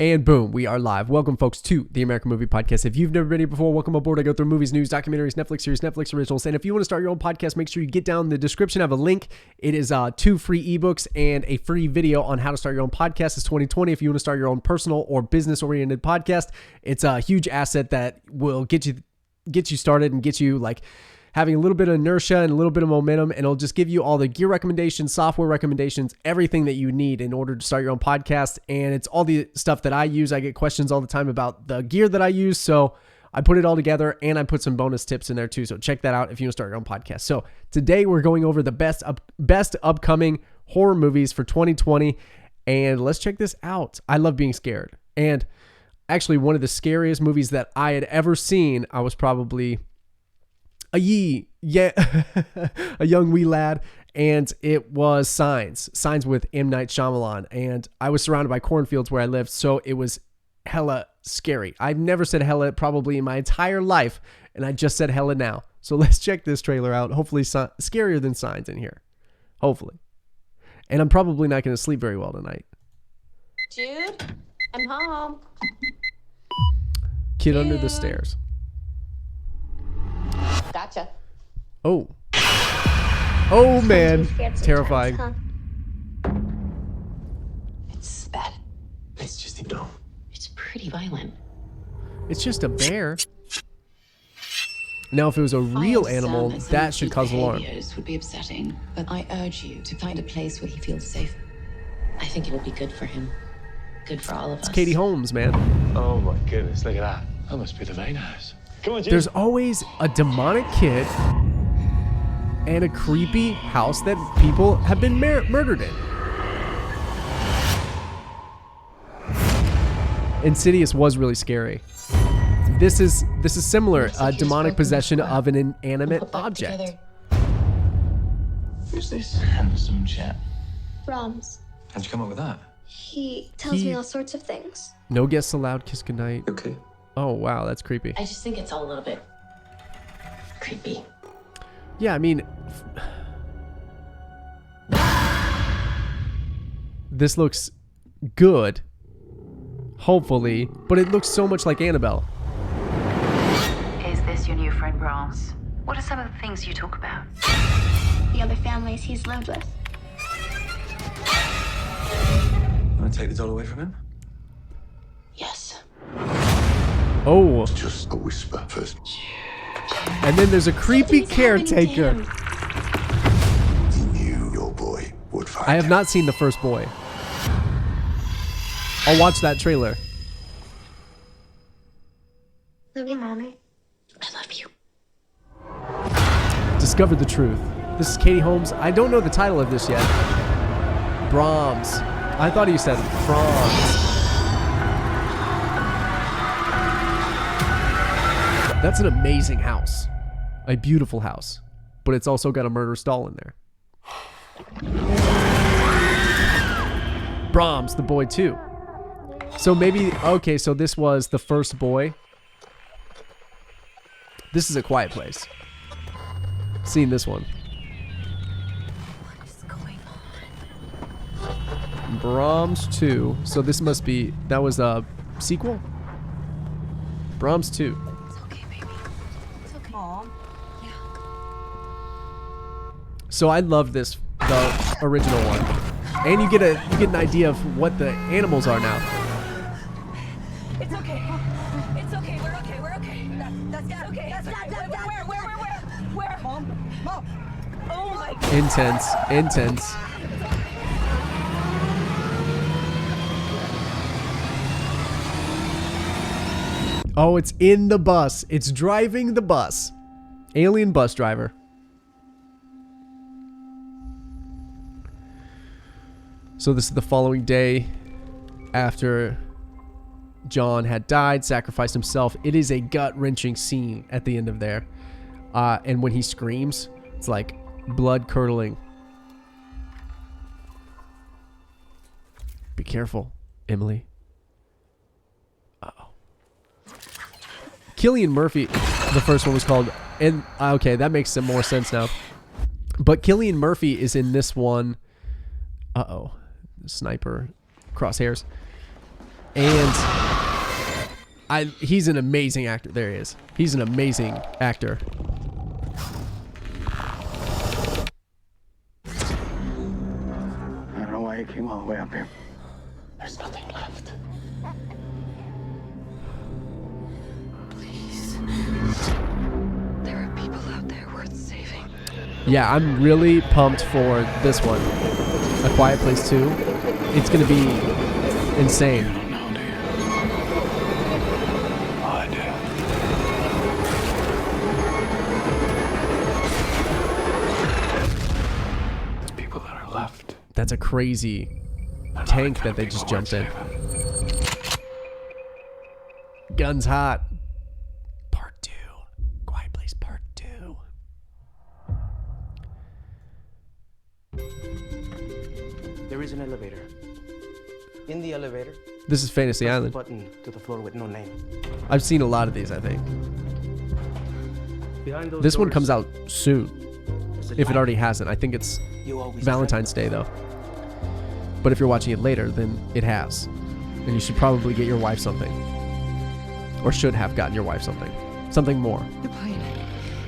And boom, we are live. Welcome, folks, to the American Movie Podcast. If you've never been here before, welcome aboard. I go through movies, news, documentaries, Netflix series, Netflix originals. And if you want to start your own podcast, make sure you get down in the description. I have a link. It is 2 free ebooks and a free video on how to start your own podcast. It's 2020. If you want to start your own personal or business-oriented podcast, it's a huge asset that will get you started and get you like having a little bit of inertia and a little bit of momentum, and it'll just give you all the gear recommendations, software recommendations, everything that you need in order to start your own podcast. And it's all the stuff that I use. I get questions all the time about the gear that I use, so I put it all together, and I put some bonus tips in there too. So check that out if you want to start your own podcast. So today we're going over the best upcoming horror movies for 2020, and let's check this out. I love being scared, and actually one of the scariest movies that I had ever seen, I was probably a young wee lad, and it was Signs with M. Night Shyamalan, and I was surrounded by cornfields where I lived, so it was hella scary. I've never said hella probably in my entire life, and I just said hella now. So let's check this trailer out. Hopefully scarier than Signs in here. Hopefully. And I'm probably not going to sleep very well tonight. Jude, I'm home. Kid under the stairs. Gotcha. Oh. Oh, man. Terrifying. It's bad. It's just a dog. It's pretty violent. It's just a bear. Now, if it was a real animal, that should cause alarm. Would be upsetting, but I urge you to find a place where he feels safe. I think it'll be good for him. Good for all of us. It's Katie Holmes, man. Oh my goodness, look at that. That must be the main house. Come on, Jim. There's always a demonic kid and a creepy house that people have been murdered in. Insidious was really scary. This is similar, a demonic possession of an inanimate object. Who's this handsome chap? Brahms. How'd you come up with that? He tells me all sorts of things. No guests allowed, kiss goodnight. Okay. Oh, wow, that's creepy. I just think it's all a little bit creepy. Yeah, I mean, this looks good, hopefully, but it looks so much like Annabelle. Is this your new friend Brahms? What are some of the things you talk about? The other families he's lived with. Want to take the doll away from him? Yes. Oh. Just a whisper first. And then there's a creepy caretaker. He knew your boy would find I have not seen the first boy. I'll watch that trailer. Love you, Mommy. I love you. Discover the truth. This is Katie Holmes. I don't know the title of this yet. Brahms. I thought he said Franz. That's an amazing house. A beautiful house. But it's also got a murderous doll in there. Brahms, the boy too. So maybe, okay, so this was the first boy. This is A Quiet Place. Seen this one. What is going on? Brahms 2. So this must be, that was a sequel? Brahms 2. It's okay, baby. It's okay. Mom. Yeah. So I love this, the original one. And you get an idea of what the animals are now. It's okay. It's okay. We're okay. We're okay. That's okay. That's okay. Where? Mom. Oh my God. Intense. Oh, it's in the bus. It's driving the bus. Alien bus driver. So this is the following day after John had died, sacrificed himself. It is a gut-wrenching scene at the end of there. And when he screams, it's like blood-curdling. Be careful, Emily. Uh-oh. Cillian Murphy, the first one was called, and okay, that makes some more sense now. But Cillian Murphy is in this one. Uh-oh. Sniper crosshairs. And he's an amazing actor. There he is. He's an amazing actor. I don't know why you came all the way up here. There's nothing left. Please. There are people out there worth saving. Yeah, I'm really pumped for this one. A Quiet Place 2. It's going to be insane. You don't know, do you? Oh, I do. It's people that are left. That's a crazy tank that they just jumped in. Guns hot. Part 2. Quiet Place Part 2. There is an elevator. In the elevator, This is Fantasy press the Island. button to the floor with no name. I've seen a lot of these, I think. Behind those This one doors, comes out soon. there's a If it light. already hasn't. I think it's You always Valentine's Day, though. But if you're watching it later, then it has. And you should probably get your wife something. Or should have gotten your wife something. Something more. The plane.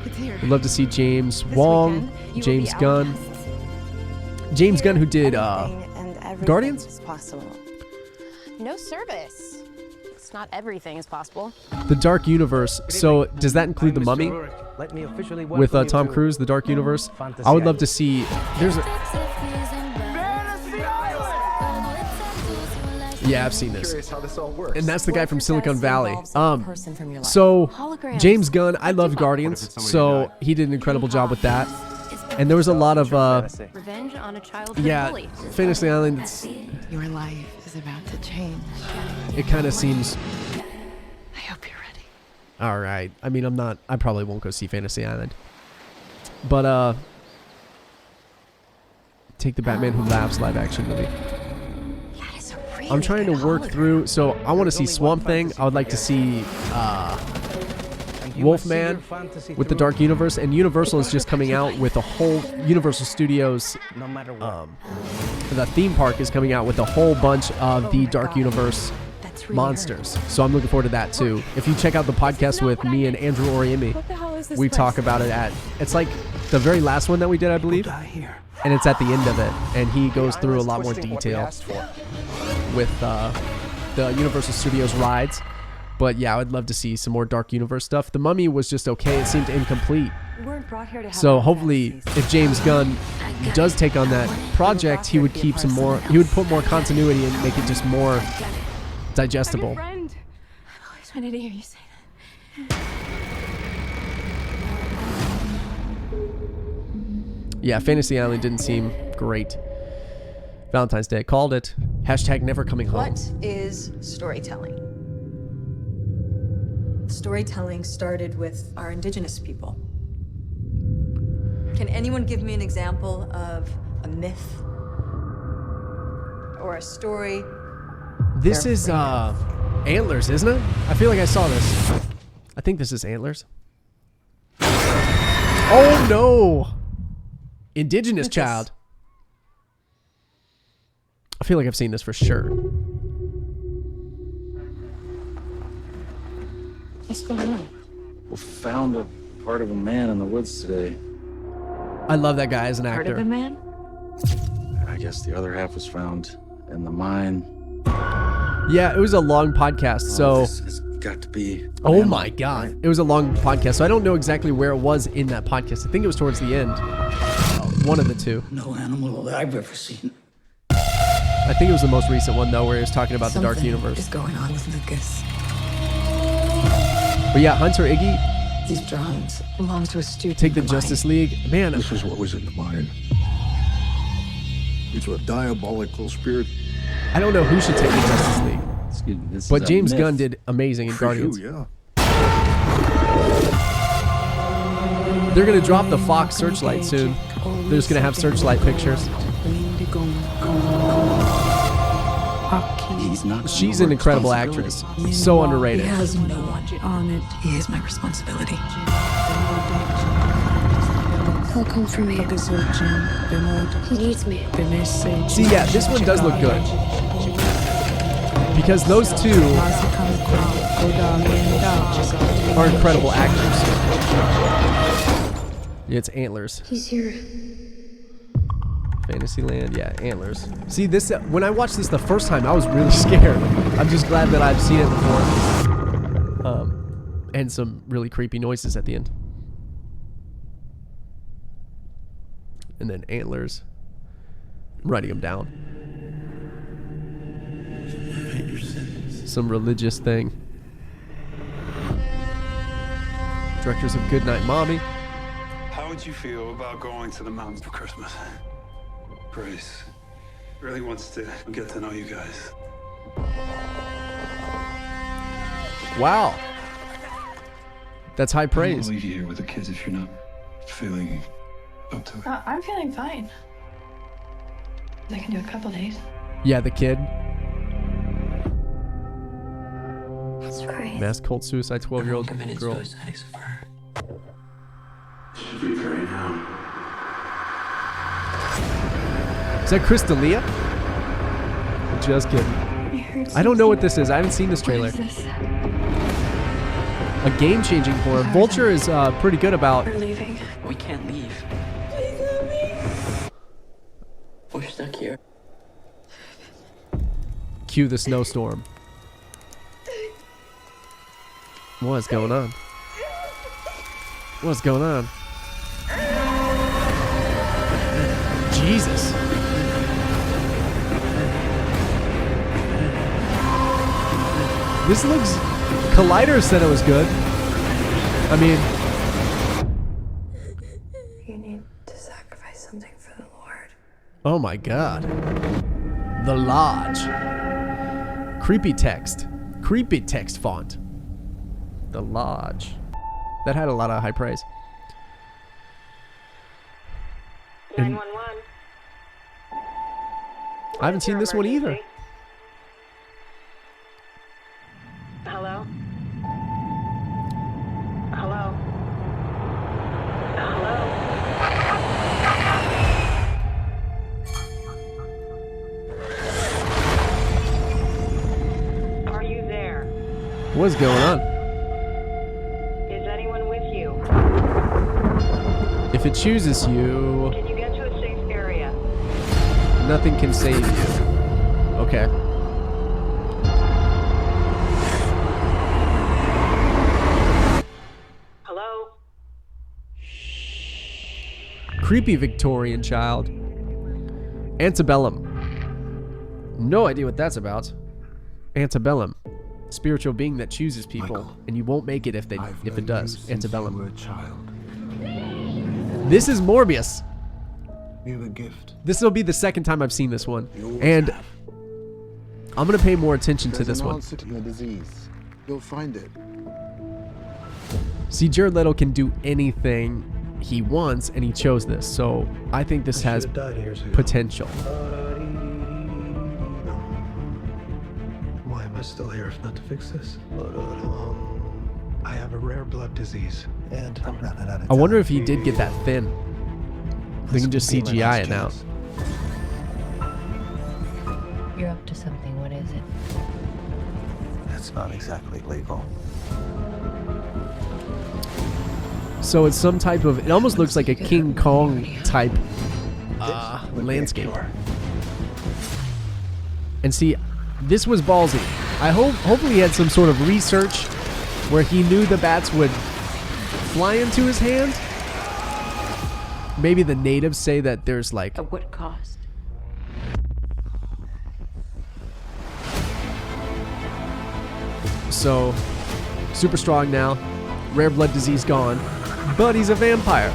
It's here. We'd love to see James This Wong, weekend, you will James be our Gunn. guests. James Gunn, who did Anything and everything Guardians? is possible. No service. It's not everything is possible. The Dark Universe. So does that include The I'm Mummy? Mr. Ulrich. Let me officially With welcome you Tom to Cruise, The Dark Universe? Fantasy I would love Island. to see... There's a... Yeah, I've seen this. Curious how this all works. And that's the guy from Silicon Valley. Person from your life. So, Holograms. James Gunn, I love Guardians, so he did an incredible job with that. And there was a lot of, Fantasy. Revenge on a childhood yeah, bully. Fantasy Island, Your life is about to change. it kind of seems, I hope you're ready. all right. I mean, I probably won't go see Fantasy Island. But, take the Batman Who Laughs live action movie. That is a really I'm trying to good work hologram. through, so I want to see Swamp Thing. I would like to see, And you must see Wolfman your fantasy with the through, Dark Universe, and Universal is just coming out with a whole Universal Studios. no matter what. The theme park is coming out with a whole bunch of the Dark Universe That's really monsters. So I'm looking forward to that too. If you check out the podcast with me and Andrew Oriemi, What the hell is this we place? talk about it it's like the very last one that we did, I believe, Die here. and it's at the end of it, and he goes through a lot more detail with the Universal Studios rides. But yeah, I would love to see some more Dark Universe stuff. The Mummy was just okay. It seemed incomplete. We weren't brought here to have So our hopefully, fantasies. if James Gunn does take on that project, he would keep some more. He would put more continuity and make it just more I'm your digestible. friend. I've always wanted to hear you say that. Yeah, Fantasy Island didn't seem great. Valentine's Day, called it. Hashtag never coming home. What is storytelling? Storytelling started with our indigenous people. Can anyone give me an example of a myth or a story? This is Antlers, isn't it? I feel like I saw this. I think this is Antlers. Oh no! Indigenous child. I feel like I've seen this for sure. What's going on? We found a part of a man in the woods today. I love that guy as an Part of actor. a man? I guess the other half was found in the mine. Yeah, it was a long podcast, so... This has got to be... Oh my god. It was a long podcast, so I don't know exactly where it was in that podcast. I think it was towards the end. One of the two. No animal that I've ever seen. I think it was the most recent one, though, where he was talking about the Dark Something Universe. is going on with Lucas. But yeah, Hunter Iggy, These drawings belong to a student. take the of mine. Justice League. Man, This is what was in the mine. It's a diabolical spirit. I don't know who should take the Justice League. Excuse me, this But is a James myth. Gunn did amazing in For you, Guardians. yeah. They're going to drop the Fox Searchlight soon. They're just going to have Searchlight pictures. He's not She's your an incredible responsibility. actress. So underrated. He has no one on it. He is my responsibility. He'll come for me. He needs me. See, yeah, this one does look good. Because those two are incredible actors. Yeah, it's Antlers. He's here. Fantasyland, yeah, Antlers. See, this when I watched this the first time, I was really scared. I'm just glad that I've seen it before. And some really creepy noises at the end. And then Antlers. I'm writing them down. Some religious thing. Directors of Goodnight Mommy. How would you feel about going to the mountains for Christmas? Grace really wants to get to know you guys. Wow. That's high I'll praise. leave you here with the kids if you're not feeling up to it. I'm feeling fine. I can do a couple days. Yeah, the kid. That's right. Mass cult suicide, 12-year-old girl. Should be very now. Is that Chris D'Elia? Just kidding. I don't know what this is. I haven't seen this trailer. What is this? A game-changing horror. Vulture is pretty good about. We're leaving. We can't leave. Please let me. We're stuck here. Cue the snowstorm. What's going on? What's going on? Jesus. This looks... Collider said it was good. I mean... You need to sacrifice something for the Lord. Oh my god. The Lodge. Creepy text. Creepy text font. The Lodge. That had a lot of high praise. 911. I haven't seen this one either. Hello? Hello? Hello? Are you there? What's going on? Is anyone with you? If it chooses you, Can you get to a safe area? nothing can save you. Okay. Hello? Creepy Victorian child. Antebellum. No idea what that's about. Antebellum. Spiritual being that chooses people, Michael, and you won't make it if it does. Antebellum. You were a child. This is Morbius. You have a gift. This will be the second time I've seen this one, and I'm gonna pay more attention to this one. Answer to the disease. You'll find it. See, Jared Leto can do anything he wants, and he chose this, so I think this has potential. Why am I still here if not to fix this? I have a rare blood disease, and I'm running out of time. I wonder if he did get that thin. They can just CGI it now. You're up to something. What is it? That's not exactly legal. So it's some type of... It almost looks like a King Kong type landscape. And see, this was ballsy. Hopefully he had some sort of research where he knew the bats would fly into his hand. Maybe the natives say that there's like... At what cost? So, super strong now. Rare blood disease gone. But he's a vampire.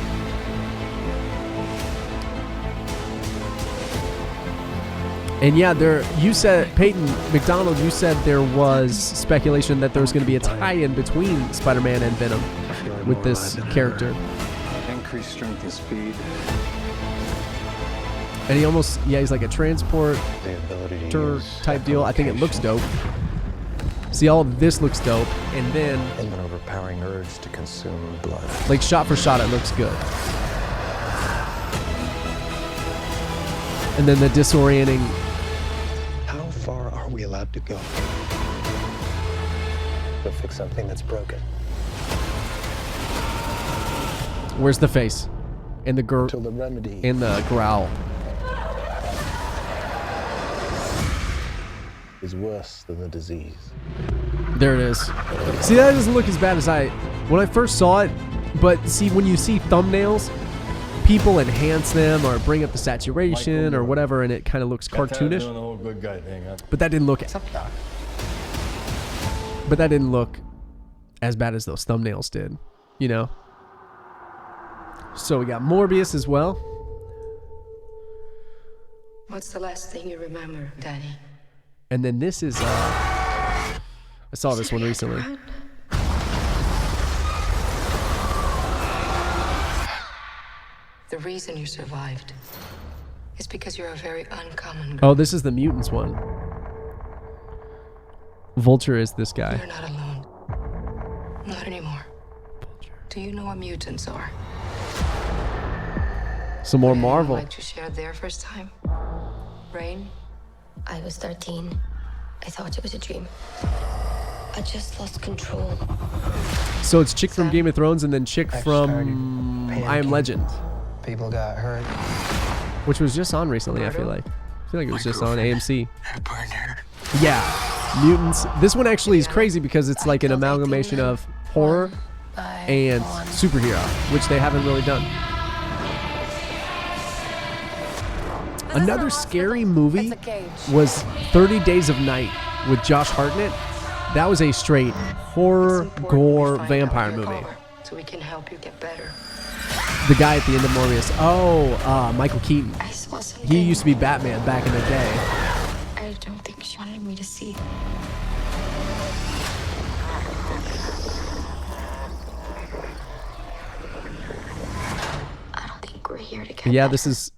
And yeah, you said, Peyton McDonald, you said there was speculation that there was going to be a tie-in between Spider-Man and Venom with this character. Increased strength and speed. And he almost, yeah, he's like a transporter The ability to use type deal. I think it looks dope. See, all of this looks dope. And then, An overpowering urge to consume blood. like shot for shot, it looks good. And then the disorienting... How far are Are we allowed to go? Go fix something that's broken. Where's the face? And the Until the remedy. And the growl. Is worse than the disease. There it is. See, that doesn't look as bad as when I first saw it, but see, when you see thumbnails, people enhance them or bring up the saturation or whatever, and it kind of looks cartoonish. Doing the whole good guy thing, huh? But that didn't look. But that didn't look as bad as those thumbnails did, you know. So we got Morbius as well. What's the last thing you remember, Danny? And then this is, I saw this one recently. The reason you survived is because you're a very uncommon girl. Oh, this is the Mutants one. Vulture is this guy. You're not alone. Not anymore. Vulture. Do you know what mutants are? Some more Marvel. Would you like to share their first time? Rain? I was 13. I thought it was a dream. I just lost control. So it's chick from Game of Thrones and then chick from I Am Legend. People got hurt. Which was just on recently, I feel like. it was just on AMC. Yeah, Mutants. This one actually is crazy because it's like an amalgamation of horror and superhero, which they haven't really done. Another scary movie was 30 Days of Night with Josh Hartnett. That was a straight horror, gore, vampire movie. So we can help you get better. The guy at the end of Morbius. Oh, Michael Keaton. He used to be Batman back in the day. I don't think she wanted me to see. I don't think we're here to get Yeah, this is...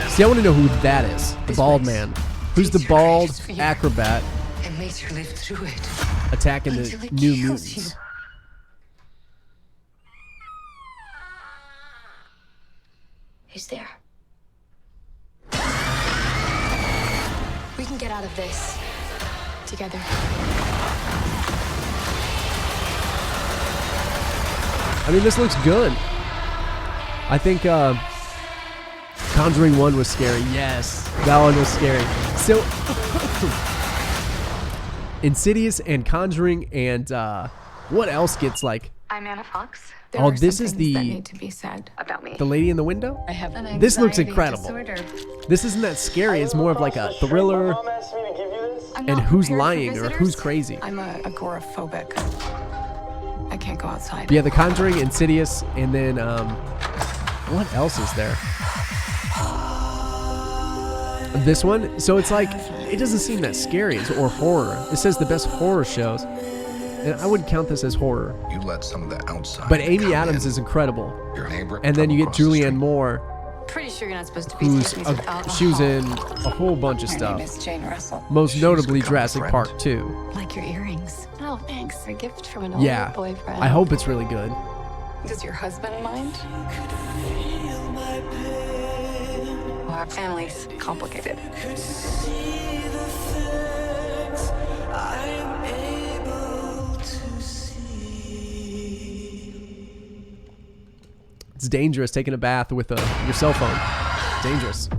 See, I want to know who that is. The bald man. Who's the bald acrobat It makes you live through it. attacking the new mutants? Who's there? We can get out of this together. I mean, this looks good. I think Conjuring 1 was scary. Yes, that one was scary. So, Insidious and Conjuring and what else gets like... I'm Anna Fox. Oh, this is the... That need to be said about me. The lady in the window? I have an This looks anxiety incredible. disorder. This isn't that scary. It's more of like a thriller. And who's lying or who's crazy. I'm agoraphobic. I can't go outside. Yeah, The Conjuring, Insidious, and then what else is there? This one. So it's like it doesn't seem that scary or horror. It says the best horror shows, and I wouldn't count this as horror. You let some of the outside. But Amy Adams is incredible, and then you get Julianne Moore. Pretty sure you're not supposed to be Who's taking these with alcohol. she was in a whole bunch of My stuff. name is Jane Russell. Most notably Jurassic Park 2. Like your earrings. Oh, thanks. A gift from an old Yeah, boyfriend. I hope it's really good. Does your husband mind? Well, our family's complicated. It's dangerous taking a bath with your cell phone. Dangerous.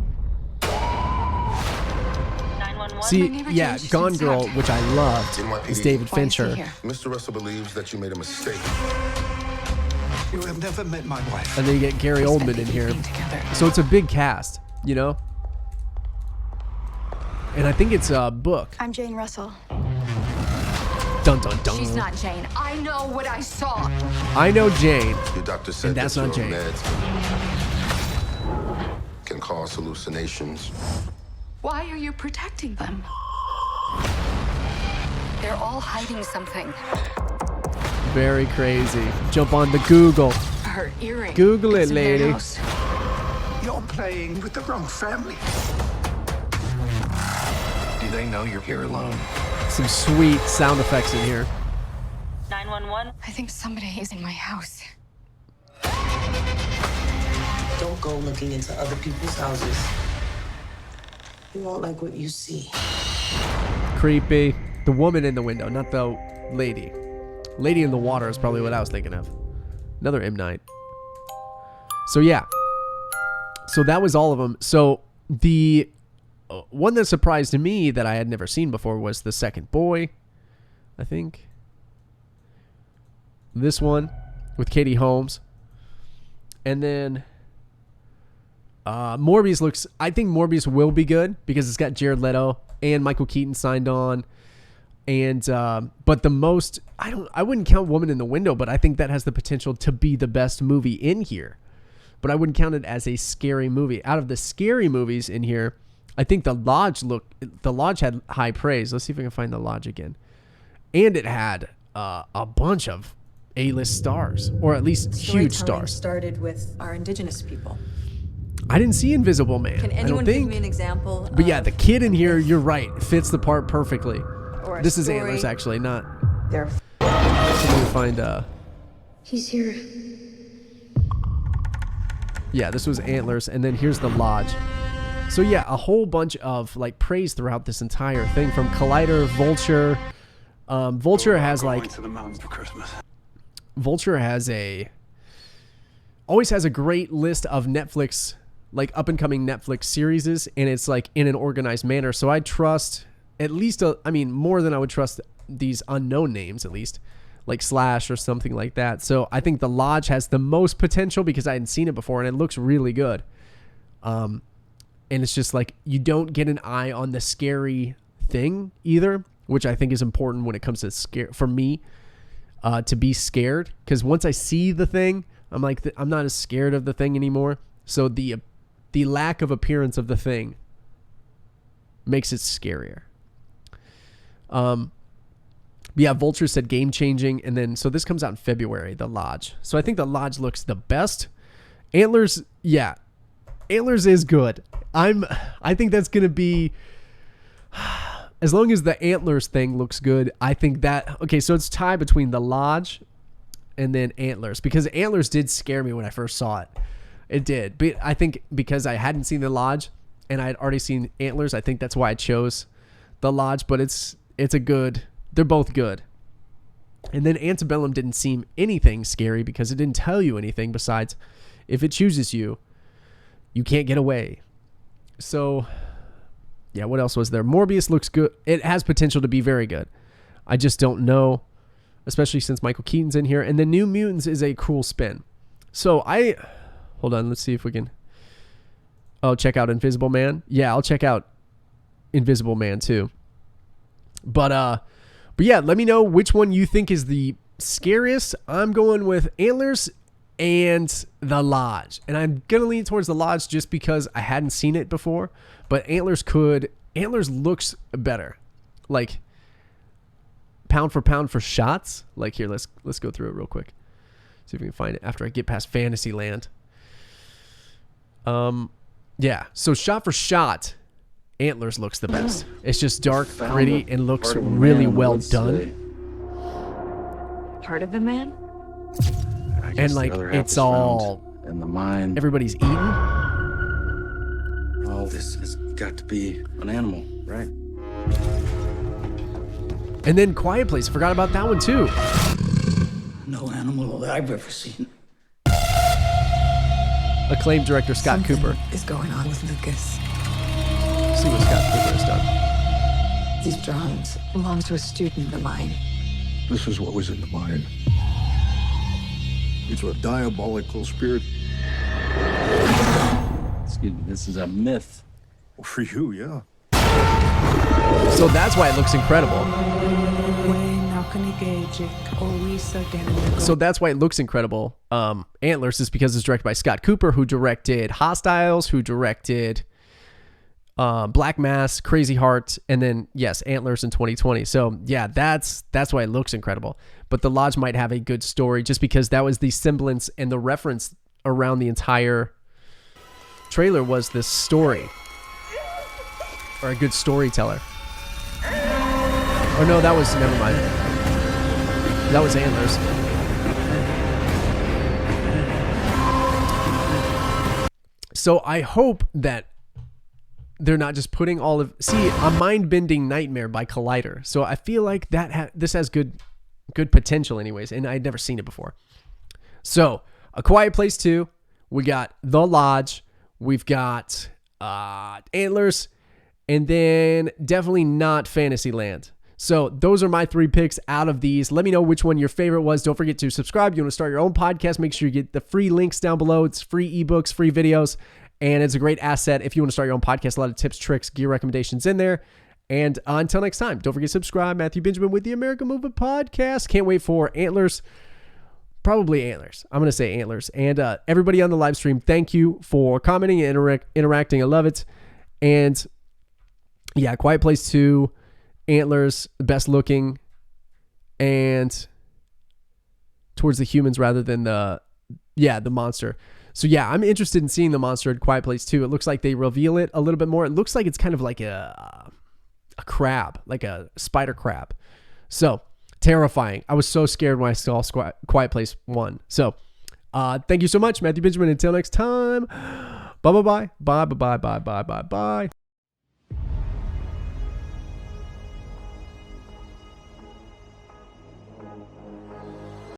See, yeah, Gone Girl, which I loved, is David Fincher. Mr. Russell believes that you made a mistake. You have never met my wife. And then you get Gary Oldman in here. So it's a big cast, you know? And I think it's a book. I'm Jane Russell. Dun dun dun. She's not Jane. I know what I saw. I know Jane. Your doctor said And that's not your Jane. meds can cause hallucinations. Why are you protecting them? They're all hiding something. Very crazy. Jump on the Google. Her earring. Google it, is in their lady. house. You're playing with the wrong family. Do they know you're here alone? Some sweet sound effects in here. 911. I think somebody is in my house. Don't go looking into other people's houses. You won't like what you see. Creepy. The woman in the window, not the lady. Lady in the water is probably what I was thinking of. Another M. Night. So yeah. So that was all of them. So the one that surprised me that I had never seen before was The Second Boy, I think. This one with Katie Holmes. And then Morbius looks... I think Morbius will be good because it's got Jared Leto and Michael Keaton signed on. And but the most... I wouldn't count Woman in the Window, but I think that has the potential to be the best movie in here. But I wouldn't count it as a scary movie. Out of the scary movies in here, I think The Lodge had high praise. Let's see if I can find The Lodge again. And it had a bunch of A-list stars, or at least huge stars. Started with our indigenous people. I didn't see Invisible Man. Can anyone give me an example? But yeah, the kid in here, you're right, fits the part perfectly. This is Antlers, actually, not... They're... So we find... He's here. Yeah, this was Antlers, and then here's The Lodge. So yeah, a whole bunch of like praise throughout this entire thing from Collider, Vulture. Vulture has like... Going to the mountains for Christmas. Vulture has always has a great list of Netflix, like up and coming Netflix series, and it's like in an organized manner. So I trust at least, more than I would trust these unknown names, at least like Slash or something like that. So I think The Lodge has the most potential because I hadn't seen it before and it looks really good. And it's just like, you don't get an eye on the scary thing either, which I think is important when it comes to scare for me, to be scared. Because once I see the thing, I'm like, I'm not as scared of the thing anymore. So the lack of appearance of the thing makes it scarier. Yeah, Vulture said game changing, and then so this comes out in February, The Lodge. So I think The Lodge looks the best. Antlers, yeah, Antlers is good. I think that's gonna be, as long as the Antlers thing looks good. I think that okay. So it's tied between The Lodge and then Antlers, because Antlers did scare me when I first saw it. It did, but I think because I hadn't seen The Lodge and I had already seen Antlers, I think that's why I chose The Lodge. But it's a good. They're both good. And then Antebellum didn't seem anything scary because it didn't tell you anything besides if it chooses you, you can't get away. So, yeah, what else was there? Morbius looks good. It has potential to be very good. I just don't know, especially since Michael Keaton's in here. And the New Mutants is a cool spin. So hold on, let's see if we can. Oh, check out Invisible Man. Yeah, I'll check out Invisible Man too. But yeah, let me know which one you think is the scariest. I'm going with Antlers and The Lodge. And I'm going to lean towards The Lodge just because I hadn't seen it before. But Antlers looks better. Like, pound for pound for shots. Like, here, let's go through it real quick. See if we can find it after I get past Fantasyland. Yeah, so shot for shot, Antlers looks the best. It's just dark, gritty, and looks really well done. Part of the man? And like it's all in the mind. Everybody's eaten. Oh, this has got to be an animal, right? And then Quiet Place. I forgot about that one too. No animal that I've ever seen. Acclaimed director Scott Cooper. Is going on with Lucas. See what Scott Cooper has done. These drawings belong to a student of mine. This is what was in the mind. It's a diabolical spirit. Excuse me, this is a myth. For you, yeah. So that's why it looks incredible. So that's why it looks incredible. Antlers is because it's directed by Scott Cooper, who directed Hostiles, who directed Black Mass, Crazy Heart, and then yes, Antlers in 2020. So yeah, that's why it looks incredible. But The Lodge might have a good story just because that was the semblance and the reference around the entire trailer was this story, or a good storyteller. Or no, that was, never mind. That was Antlers. So I hope that they're not just putting all of a mind-bending nightmare by Collider. So I feel like this has good potential anyways, and I'd never seen it before. So A Quiet Place 2, we got The Lodge, we've got Antlers, and then definitely not Fantasyland. So those are my 3 picks out of these. Let me know which one your favorite was. Don't forget to subscribe. You want to start your own podcast, make sure you get the free links down below. It's free ebooks, free videos, and it's a great asset if you want to start your own podcast. A lot of tips, tricks, gear recommendations in there. And until next time, don't forget to subscribe. Matthew Benjamin with the American Movie Podcast. Can't wait for Antlers. Probably Antlers. I'm going to say Antlers. And everybody on the live stream, thank you for commenting and interacting. I love it. And yeah, Quiet Place 2, Antlers, best looking, and towards the humans rather than the monster. So yeah, I'm interested in seeing the monster at Quiet Place 2. It looks like they reveal it a little bit more. It looks like it's kind of like a crab, like a spider crab. So terrifying. I was so scared when I saw Quiet Place 1. So thank you so much, Matthew Benjamin. Until next time, bye.